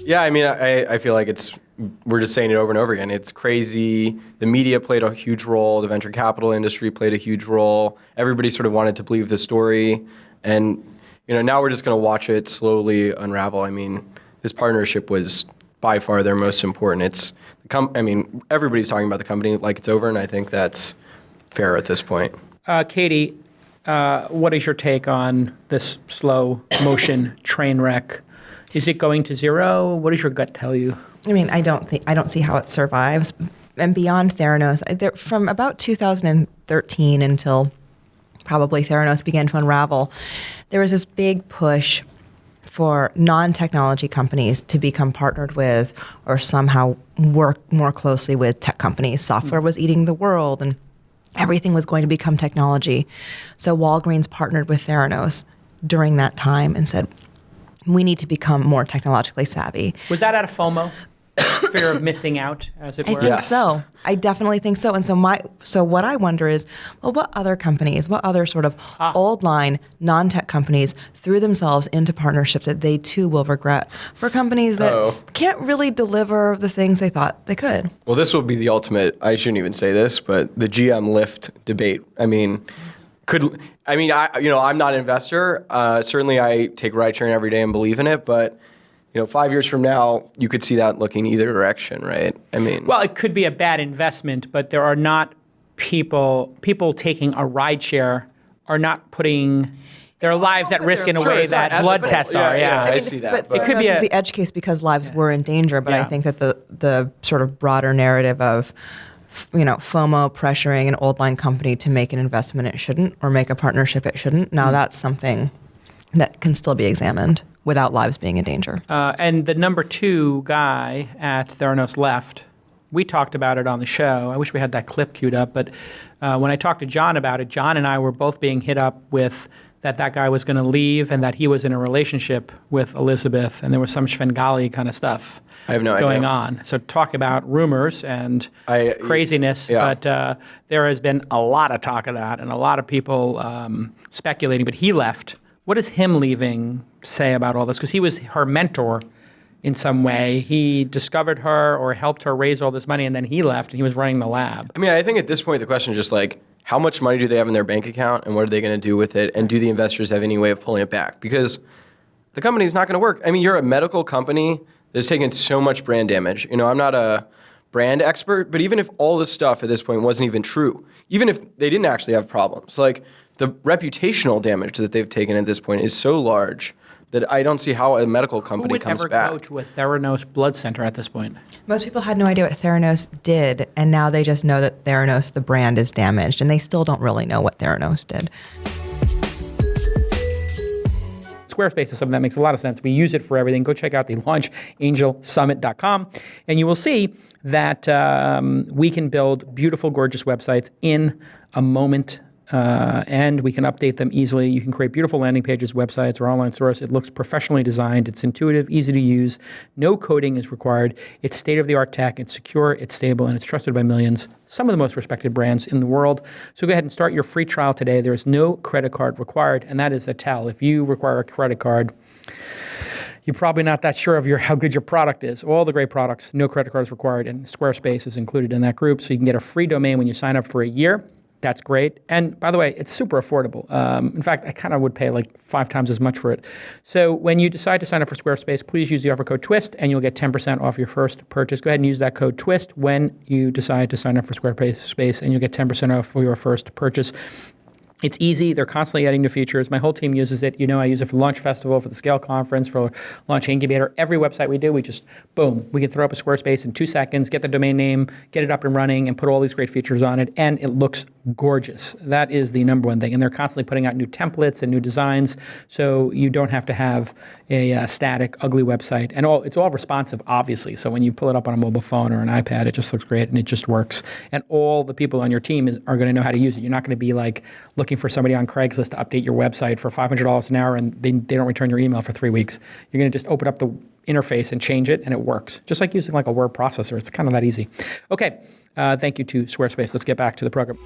Yeah, I mean, I feel like we're just saying it over and over again. It's crazy. The media played a huge role. The venture capital industry played a huge role. Everybody sort of wanted to believe the story. And, now we're just going to watch it slowly unravel. I mean, this partnership was by far their most important. Everybody's talking about the company like it's over, and I think that's fair at this point. Katie, what is your take on this slow motion train wreck? Is it going to zero? What does your gut tell you? I mean, I don't see how it survives. And beyond Theranos, from about 2013 until probably Theranos began to unravel, there was this big push for non-technology companies to become partnered with or somehow work more closely with tech companies. Software was eating the world and everything was going to become technology. So Walgreens partnered with Theranos during that time and said, we need to become more technologically savvy. Was that out of FOMO? Fear of missing out, as it were? I think so. I definitely think so. And so what I wonder is, well, what other sort of old line non-tech companies threw themselves into partnerships that they too will regret for companies that can't really deliver the things they thought they could? Well, this will be the ultimate, I shouldn't even say this, but the GM Lyft debate. I'm not an investor. Certainly I take ride sharing every day and believe in it, but 5 years from now, you could see that looking either direction, right? Well, it could be a bad investment, but there are not people taking a ride share are not putting their lives at risk in a way that blood tests are. Yeah, I see that. But it could be the edge case because lives were in danger. But I think that the sort of broader narrative of FOMO pressuring an old line company to make an investment it shouldn't or make a partnership it shouldn't. Now that's something that can still be examined without lives being in danger. And the number 2 guy at Theranos left. We talked about it on the show. I wish we had that clip queued up. But when I talked to John about it, John and I were both being hit up with that guy was going to leave and that he was in a relationship with Elizabeth. And there was some Svengali kind of stuff going on. So talk about rumors and craziness. Yeah. But there has been a lot of talk of that and a lot of people speculating. But he left. What does him leaving say about all this? Because he was her mentor in some way. He discovered her or helped her raise all this money, and then he left, and he was running the lab. I think at this point, the question is just like, how much money do they have in their bank account, and what are they going to do with it, and do the investors have any way of pulling it back? Because the company is not going to work. You're a medical company that's taken so much brand damage. I'm not a brand expert, but even if all this stuff at this point wasn't even true, even if they didn't actually have problems, like, the reputational damage that they've taken at this point is so large that I don't see how a medical company comes back. Who would ever go to a Theranos blood center at this point? Most people had no idea what Theranos did, and now they just know that Theranos, the brand, is damaged, and they still don't really know what Theranos did. Squarespace is something that makes a lot of sense. We use it for everything. Go check out the launchangelsummit.com, and you will see that we can build beautiful, gorgeous websites in a moment. And we can update them easily. You can create beautiful landing pages, websites, or online stores. It looks professionally designed. It's intuitive, easy to use. No coding is required. It's state-of-the-art tech. It's secure, it's stable, and it's trusted by millions. Some of the most respected brands in the world. So go ahead and start your free trial today. There is no credit card required, and that is a tell. If you require a credit card, you're probably not that sure of how good your product is. All the great products, no credit card is required, and Squarespace is included in that group. So you can get a free domain when you sign up for a year. That's great. And by the way, it's super affordable. In fact, I kind of would pay like 5 times as much for it. So when you decide to sign up for Squarespace, please use the offer code TWIST and you'll get 10% off your first purchase. Go ahead and use that code TWIST when you decide to sign up for Squarespace and you'll get 10% off for your first purchase. It's easy. They're constantly adding new features. My whole team uses it. I use it for Launch Festival, for the Scale Conference, for Launch Incubator. Every website we do, we just, boom, we can throw up a Squarespace in 2 seconds, get the domain name, get it up and running, and put all these great features on it, and it looks gorgeous. That is the number one thing. And they're constantly putting out new templates and new designs, so you don't have to have a static, ugly website. And it's all responsive, obviously. So when you pull it up on a mobile phone or an iPad, it just looks great, and it just works. And all the people on your team are going to know how to use it. You're not going to be like looking for somebody on Craigslist to update your website for $500 an hour and they don't return your email for 3 weeks. You're going to just open up the interface and change it and it works. Just like using like a word processor. It's kind of that easy. Okay. Thank you to Squarespace. Let's get back to the program.